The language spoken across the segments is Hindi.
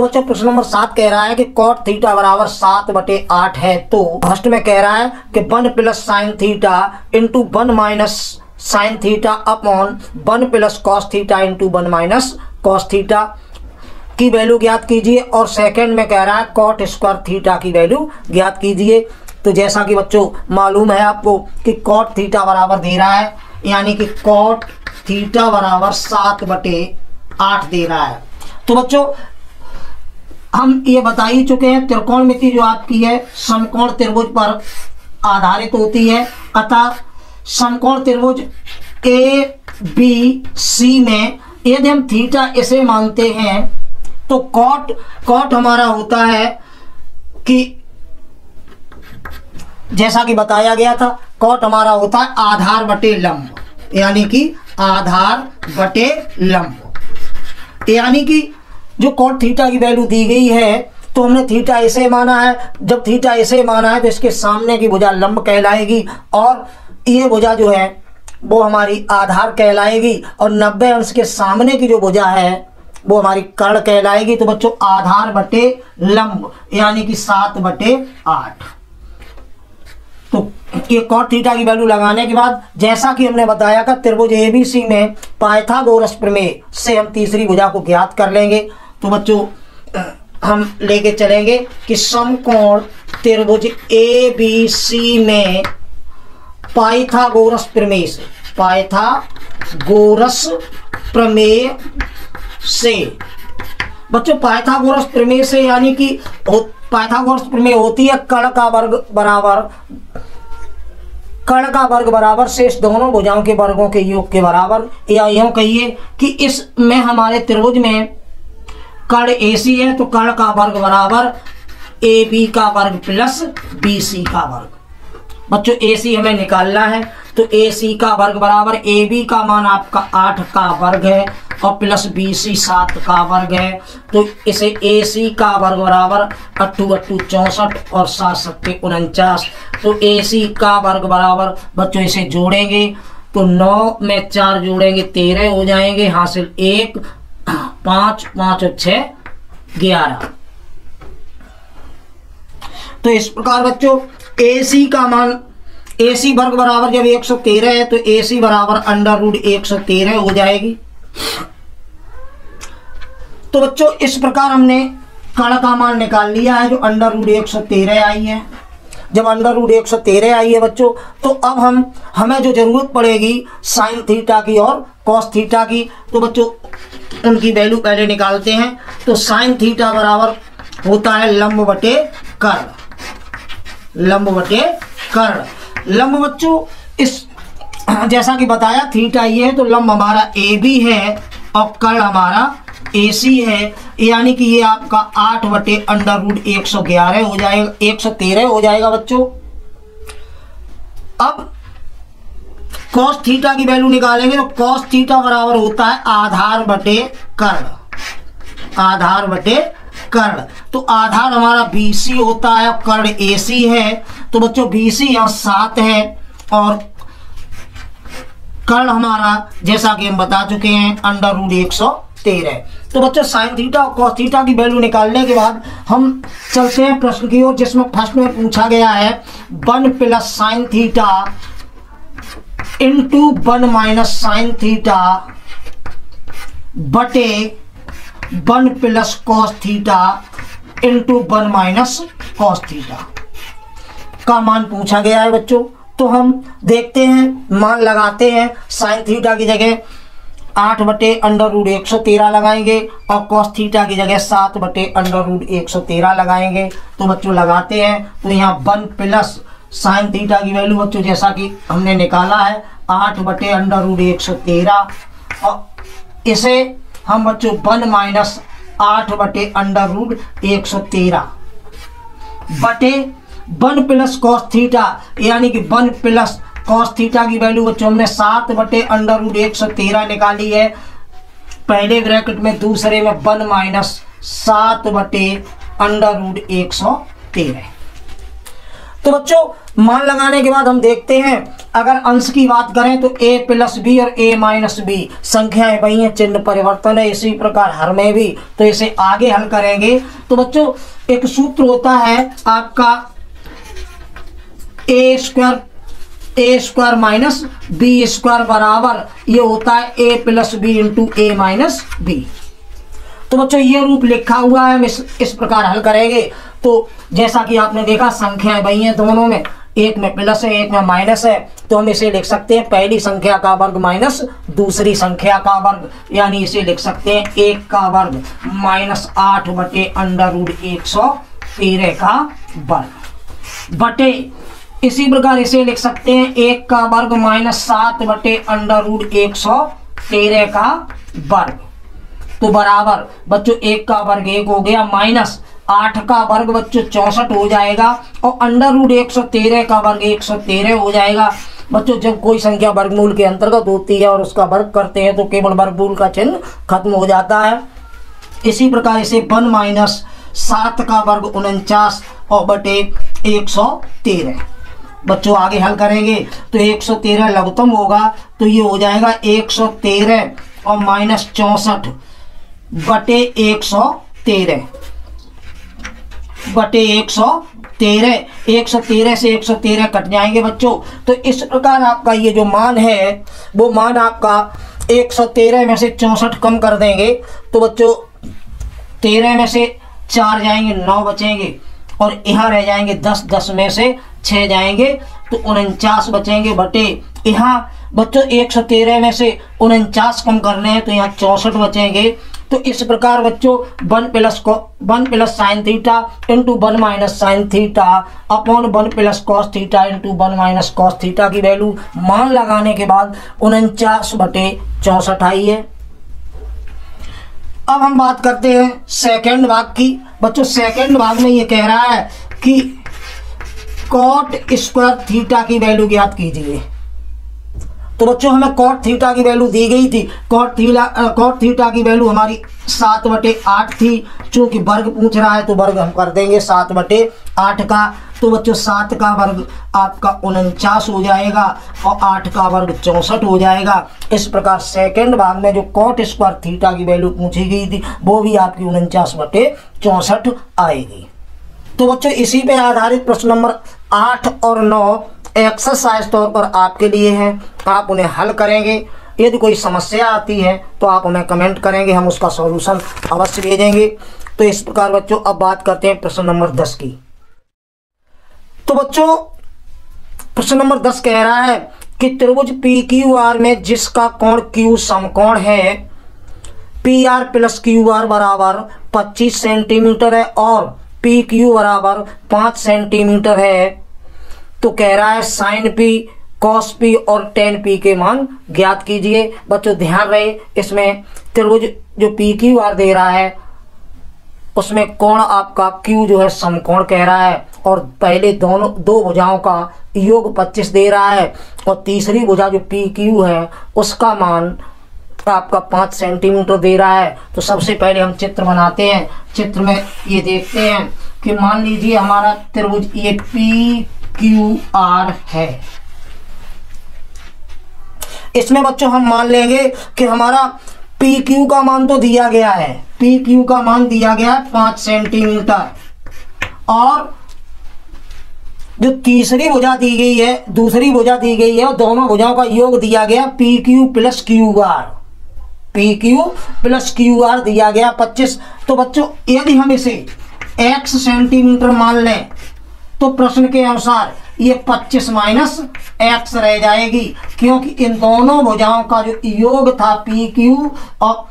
तो बच्चों प्रश्न नंबर 7 कह रहा है कि कॉट थीटा बराबर 7/8 है। तो फर्स्ट में कह रहा है कि 1 plus sine theta into 1 minus sine theta upon 1 plus cos theta into 1 minus cos theta की वैल्यू ज्ञात कीजिए। और सेकंड में कह रहा है कॉट स्क्वायर थीटा की वैल्यू ज्ञात कीजिए। तो जैसा कि बच्चों मालूम है आपको कि कॉट थीटा बराबर दे रहा है, यानी कि कॉट थीटा बराबर 7/8 दे रहा है। तो बच्चों हम ये बता ही चुके हैं त्रिकोणमिति जो आपकी है समकोण त्रिभुज पर आधारित होती है। अतः समकोण त्रिभुज ABC में यदि हम थीटा इसे मानते हैं तो कॉट हमारा होता है कि जैसा कि बताया गया था, कॉट हमारा होता है आधार बटे लंब, यानी कि आधार बटे लंब। यानी कि जो कॉट थीटा की वैल्यू दी गई है तो हमने थीटा ऐसे माना है। जब थीटा ऐसे माना है तो इसके सामने की भुजा लंब कहलाएगी और ये भुजा जो है वो हमारी आधार कहलाएगी और 90 अंश के सामने की जो भुजा है वो हमारी कर्ण कहलाएगी। तो बच्चों आधार बटे लंब यानी कि 7/8। तो ये कॉट थीटा की वैल्यू लगाने के बाद जैसा कि हमने बताया था त्रिभुज ABC में पाइथागोरस प्रमेय से हम तीसरी भुजा को ज्ञात कर लेंगे। तो बच्चों हम लेके चलेंगे कि समकोण त्रिभुज ABC में पाइथागोरस प्रमेय से बच्चों पाइथागोरस प्रमेय से यानी कि पाइथागोरस प्रमेय होती है कर्ण का वर्ग बराबर शेष दोनों भुजाओं के वर्गों के योग के बराबर। या यूं कहिए कि इसमें हमारे त्रिभुज में कर्ण AC है तो कर्ण का वर्ग बराबर AB का वर्ग प्लस BC का वर्ग। बच्चों AC हमें निकालना है तो AC का वर्ग बराबर AB का मान आपका 8 का वर्ग है और प्लस BC 7 का वर्ग है। तो इसे AC का वर्ग बराबर 8 8 64 और 7 7 49। तो AC का वर्ग बराबर बच्चों इसे जोड़ेंगे तो 9 में 4 जोड़ेंगे 13 हो जाएंगे, हासिल 1 5 5 और 6 11। तो इस प्रकार बच्चों AC का मान AC वर्ग बराबर जब 113 है तो AC बराबर √113 हो जाएगी। तो बच्चों इस प्रकार हमने कर्ण का मान निकाल लिया है जो √113 आई है। जब √113 आई है बच्चों तो अब हमें जो जरूरत पड़ेगी साइन थीटा की और कॉस थीटा की। तो बच्चों उनकी वैल्यू पहले निकालते हैं। तो साइन थीटा बराबर होता है लंब बटे कर्ण। लंब बच्चों इस जैसा कि बताया थीटा ये है तो लंब हमारा AB है और कर्ण हमारा AC है, यानी कि ये आपका 8/√111 हो जाएगा, 113 हो जाएगा बच्चों। अब कॉस थीटा की वैल्यू निकालेंगे तो कॉस थीटा बराबर होता है आधार बटे कर्ण। तो आधार हमारा BC होता है और कर्ण AC है। तो बच्चों BC यहाँ 7 है और कर्ण हमारा जैसा कि हम बता चुके हैं √113। तो बच्चों साइन थीटा और कॉस थीटा की वैल्यू निकालने के बाद हम चलते हैं प्रश्न की ओर, जिसमें फर्स्ट में पूछा गया है 1 plus sine theta into 1 minus sine theta बटे 1 plus cos theta into 1 minus cos theta का मान पूछा गया है बच्चों। तो हम देखते हैं, मान लगाते हैं। साइन थीटा की जगह 8/√113 लगाएंगे और कॉस थीटा की जगह 7/√113 लगाएंगे। तो बच्चों लगाते हैं तो यहाँ 1 प्लस साइन थीटा की वैल्यू बच्चों जैसा कि हमने निकाला है 8/√113 और इसे हम बच्चों 1 माइनस 8/√113 बटे 1 प्लस कॉस थीटा, यानी कि 1 प्लस कॉस थीटा की वैल्यू बच्चों हमने 7/√113 निकाली है पहले ब्रैकेट में, दूसरे में 1 माइनस 7/√113। तो बच्चों मान लगाने के बाद हम देखते हैं, अगर अंश की बात करें तो a प्लस बी और a माइनस बी संख्याएं वही हैं, चिन्ह परिवर्तन है। इसी प्रकार हर में भी, तो इसे आगे हल करेंगे। तो बच्चों एक सूत्र होता है आपका a square minus b square बराबर ये होता है a plus b into a minus b. तो बच्चों ये रूप लिखा हुआ है, हम इस प्रकार हल करेंगे। तो जैसा कि आपने देखा संख्याएं वही हैं दोनों में, एक में प्लस है एक में माइनस है, तो हम इसे लिख सकते हैं पहली संख्या का वर्ग माइनस दूसरी संख्या का वर्ग, यानी इसे लिख सकते हैं 1 का वर्ग माइनस 8 बटे अंडर रूट 113 का वर्ग बटे, इसी प्रकार इसे लिख सकते हैं 1 का वर्ग माइनस 7 बटे अंडर रूट 113 का वर्ग। तो बराबर बच्चों 1 का वर्ग 1 हो गया, माइनस 8 का वर्ग बच्चों 64 हो जाएगा, और अंडर रूट 113 का वर्ग 113 हो जाएगा। बच्चों जब कोई संख्या वर्गमूल के अंतर्गत होती है और उसका वर्ग करते हैं तो केवल वर्गमूल का चिन्ह खत्म हो जाता है। इसी प्रकार इसे 1 माइनस 7 का वर्ग 49 और बटे 113। बच्चों आगे हल करेंगे तो 113 लघुत्तम होगा, तो ये हो जाएगा 113 और माइनस 64 बटे 113 बटे 113। 113 से 113 कट जाएंगे बच्चों। तो इस प्रकार आपका ये जो मान है वो मान आपका 113 में से 64 कम कर देंगे, तो बच्चों 13 में से 4 जाएंगे 9 बचेंगे, और यहाँ रह जाएंगे 10, 10 में से 6 जाएंगे तो 49 बचेंगे, बटे यहाँ बच्चों 113 में से 49 कम करने हैं तो यहाँ 64 बचेंगे। तो इस प्रकार बच्चों 1 plus sine theta into 1 minus sine theta upon 1 plus cos theta into 1 minus cos theta की वैल्यू मान लगाने के बाद 49 बटे 64 आई है। अब हम बात करते हैं सेकंड भाग की। बच्चों सेकंड भाग में ये कह रहा है कि कॉट स्क्वायर थीटा की वैल्यू ज्ञात कीजिए। तो बच्चों हमें कॉट थीटा की वैल्यू दी गई थी, कॉट थीटा की वैल्यू हमारी 7 बटे 8 थी। चूंकि वर्ग पूछ रहा है तो वर्ग हम कर देंगे 7 बटे 8 का। तो बच्चों 7 का वर्ग आपका 49 हो जाएगा और 8 का वर्ग 64 हो जाएगा। इस प्रकार सेकंड भाग में जो कॉट स्क्वायर थीटा की वैल्यू पूछी गई थी वो भी आपकी 49 बटे 64 आएगी। तो बच्चों इसी पे आधारित प्रश्न नंबर 8 और 9 एक्सरसाइज तौर पर आपके लिए है, आप उन्हें हल करेंगे। यदि कोई समस्या आती है तो आप हमें कमेंट करेंगे, हम उसका सॉल्यूशन अवश्य भेजेंगे। तो इस प्रकार बच्चों अब बात करते हैं प्रश्न नंबर 10 की। तो बच्चों प्रश्न नंबर 10 कह रहा है कि त्रिभुज PQR में जिसका कोण Q समकोण है, PR प्लस QR बराबर 25 सेंटीमीटर है और PQ बराबर 5 सेंटीमीटर है। तो कह रहा है साइन P, कॉस P और टेन P के मान ज्ञात कीजिए। बच्चों ध्यान रहे, इसमें त्रिभुज जो PQR दे रहा है उसमें कोण आपका Q जो है समकोण कह रहा है, और पहले दो भुजाओं का योग 25 दे रहा है, और तीसरी भुजा जो PQ है उसका मान आपका 5 सेंटीमीटर दे रहा है। तो सबसे पहले हम चित्र बनाते हैं। चित्र में ये देखते हैं कि मान लीजिए हमारा त्रिभुज ये PQR है। इसमें बच्चों हम मान लेंगे कि हमारा PQ का मान तो दिया गया है, PQ का मान दिया गया है 5 सेंटीमीटर, और जो तीसरी भुजा दी गई है, दूसरी भुजा दी गई है, और दोनों भुजाओं का योग दिया गया PQ plus QR, PQ plus QR दिया गया 25। तो बच्चों यदि हम इसे x सेंटीमीटर मान लें तो प्रश्न के अनुसार ये 25 माइनस x रह जाएगी, क्योंकि इन दोनों भुजाओं का जो योग था PQ और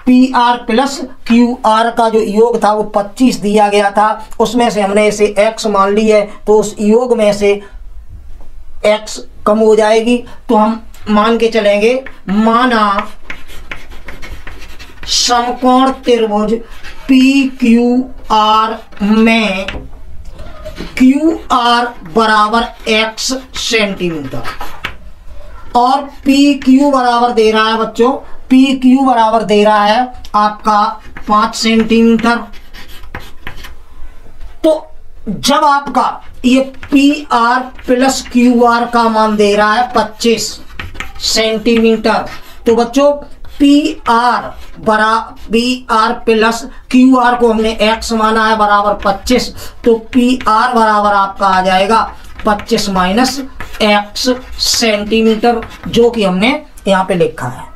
PR प्लस QR का जो योग था वो 25 दिया गया था। उसमें से हमने इसे x मान ली है, तो उस योग में से x कम हो जाएगी। तो हम मान के चलेंगे, माना समकोण त्रिभुज PQR में QR बराबर x सेंटीमीटर और PQ बराबर दे रहा है बच्चों, PQ बराबर दे रहा है आपका 5 सेंटीमीटर। तो जब आपका ये P R plus Q R का मान दे रहा है 25 सेंटीमीटर, तो बच्चों P R plus Q R को हमने x माना है बराबर 25, तो पी आर बराबर आपका आ जाएगा 25 माइनस x सेंटीमीटर, जो कि हमने यहाँ पे लिखा है।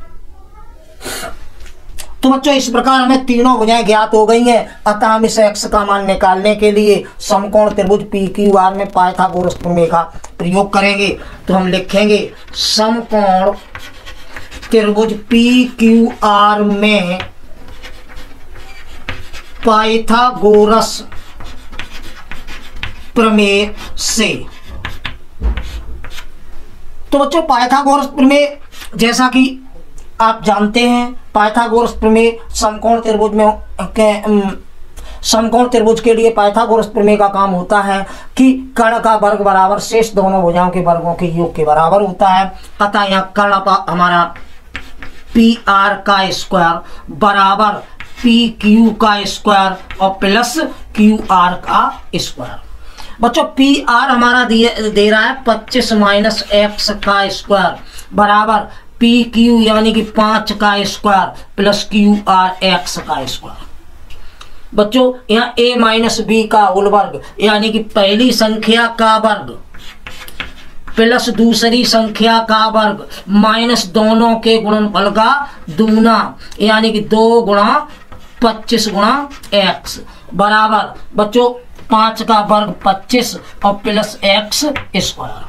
तो बच्चों इस प्रकार हमें तीनों भुजाएं ज्ञात हो गई हैं। अतः हम इस x का मान निकालने के लिए समकोण त्रिभुज पी क्यू आर में पाइथागोरस प्रमेय का प्रयोग करेंगे। तो हम लिखेंगे समकोण त्रिभुज पी क्यू आर में पाइथागोरस प्रमेय से। तो बच्चों पाइथागोरस प्रमेय जैसा कि आप जानते हैं, पाइथागोरस प्रमेय समकोण त्रिभुज के लिए पाइथागोरस प्रमेय का काम होता है कि कर्ण का वर्ग बराबर शेष दोनों भुजाओं के वर्गों के योग के बराबर होता है। अतः यहाँ कर्ण हमारा पी आर का स्क्वायर बराबर पी क्यू का स्क्वायर और प्लस क्यू आर का स्क्वायर। बच्चों पी आर हमारा दे रहा है 25 माइनस एक्स का स्क्वायर बराबर पी क्यू यानी कि 5 का square plus Q R x का स्क्वायर। बच्चों यहाँ a माइनस बी का होल वर्ग यानी कि पहली संख्या का वर्ग प्लस दूसरी संख्या का वर्ग माइनस दोनों के गुणनफल का दूना यानी कि 2 गुणा 25 गुणा x बराबर बच्चों 5 का वर्ग 25 और प्लस x स्क्वायर।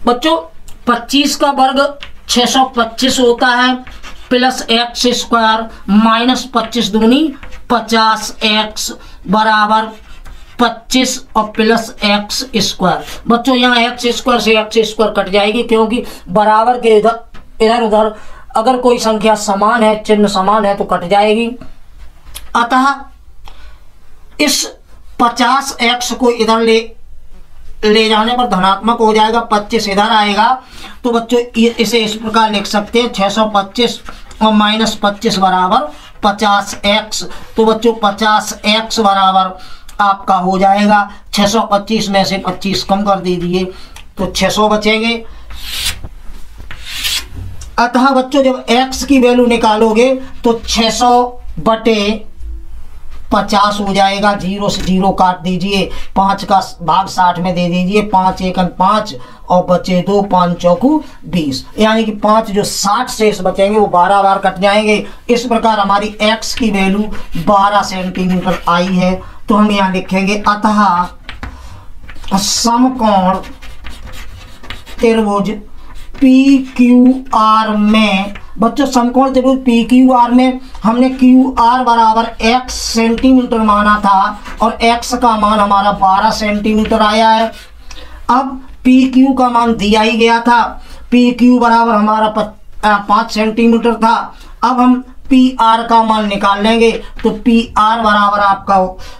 बच्चों 25 का वर्ग 625 होता है प्लस x स्क्वायर माइनस 25 दूनी 50x बराबर 25 और प्लस x स्क्वायर। बच्चों यहाँ x स्क्वायर से x स्क्वायर कट जाएगी क्योंकि बराबर के इधर उधर अगर कोई संख्या समान है, चिन्ह समान है तो कट जाएगी। अतः इस 50x को इधर ले जाने पर धनात्मक हो जाएगा, 25 इधर आएगा। तो बच्चों इसे इस प्रकार लिख सकते हैं 625 और माइनस 25 बराबर 50x। तो बच्चों 50x बराबर आपका हो जाएगा 625 में से 25 कम कर दीजिए तो 600 बचेंगे। अतः बच्चों जब x की वैल्यू निकालोगे तो 600 बटे 50 हो जाएगा। 0 से 0 काट दीजिए, 5 का भाग 60 में दे दीजिए, 5 एकन 5 और बचे 2, 5 चौकू 20 यानी कि 5 जो 60 शेष बचेंगे वो 12 बार कट जाएंगे। इस प्रकार हमारी x की वैल्यू 12 सेंटीमीटर आई है। तो हम यहाँ लिखेंगे अतः समकोण त्रिभुज पी क्यू आर में, बच्चों समकोण त्रिभुज पी क्यू आर में हमने क्यू आर बराबर x सेंटीमीटर माना था और x का मान हमारा 12 सेंटीमीटर आया है। अब पी क्यू का मान दिया ही गया था, पी क्यू बराबर हमारा 5 सेंटीमीटर था। अब हम पी आर का मान निकाल लेंगे तो पी आर बराबर आपका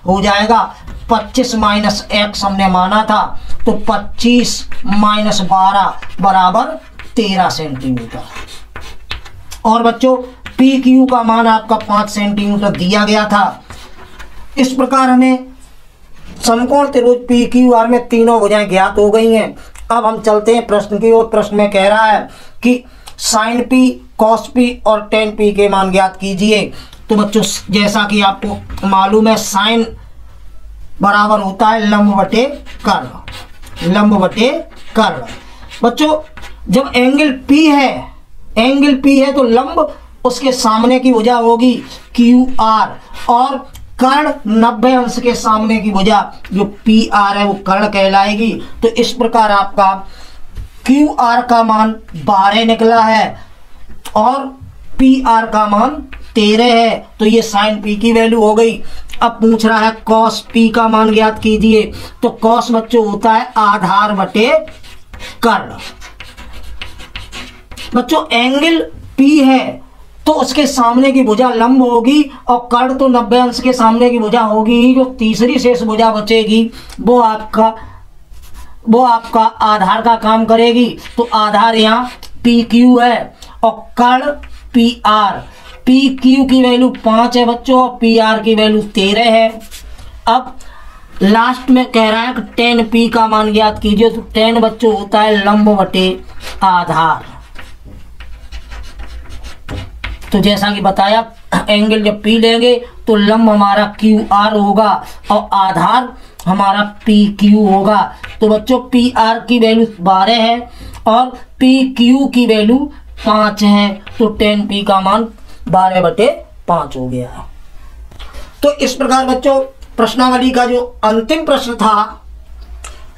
हो जाएगा 25 माइनस x हमने माना था तो 25 माइनस 12 बराबर 13 सेंटीमीटर। और बच्चों पी क्यू का मान आपका 5 सेंटीमीटर दिया गया था। इस प्रकार हमें समकोण त्रिभुज पी क्यू आर में तीनों भुजाएं ज्ञात हो गई हैं। अब हम चलते हैं प्रश्न की ओर। प्रश्न में कह रहा है कि साइन पी, कॉस पी और टेन पी के मान ज्ञात कीजिए। तो बच्चों जैसा कि आपको मालूम है साइन बराबर होता है लंब बटे कर्ण, लंब बटे कर्ण। बच्चों जब एंगल P है तो लंब उसके सामने की भुजा होगी क्यू आर और कर्ण 90 अंश के सामने की भुजा जो पी आर है वो कर्ण कहलाएगी। तो इस प्रकार आपका क्यू आर का मान 12 निकला है और पी आर का मान 13 है। तो ये साइन पी की वैल्यू हो गई। अब पूछ रहा है कॉस पी का मान ज्ञात कीजिए। तो कॉस बच्चों होता है आधार बटे कर्ण। बच्चों एंगल पी है तो उसके सामने की भुजा लंब होगी और कर्ण तो 90 अंश के सामने की भुजा होगी ही। जो तीसरी शेष भुजा बचेगी वो आपका आधार का काम करेगी। तो आधार यहाँ पी क्यू है और कर्ण पी आर। पी क्यू की वैल्यू 5 है बच्चों और पी आर की वैल्यू 13 है। अब लास्ट में कह रहा है कि tan p का मान ज्ञात कीजिए। तो tan बच्चों होता है लंब बटे आधार। तो जैसा कि बताया, एंगल जब P लेंगे तो लंब हमारा QR होगा और आधार हमारा PQ होगा। तो बच्चों PR की वैल्यू 12 है और PQ की वैल्यू 5 है। तो tan P का मान 12/5 हो गया। तो इस प्रकार बच्चों प्रश्नावली का जो अंतिम प्रश्न था,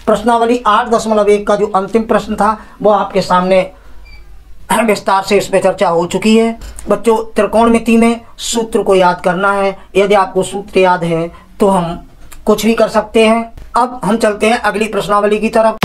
प्रश्नावली 8.1 का जो अंतिम प्रश्न था, वो आपके सामने विस्तार से इस पर चर्चा हो चुकी है। बच्चों त्रिकोणमिति में सूत्र को याद करना है। यदि आपको सूत्र याद है तो हम कुछ भी कर सकते हैं। अब हम चलते हैं अगली प्रश्नावली की तरफ।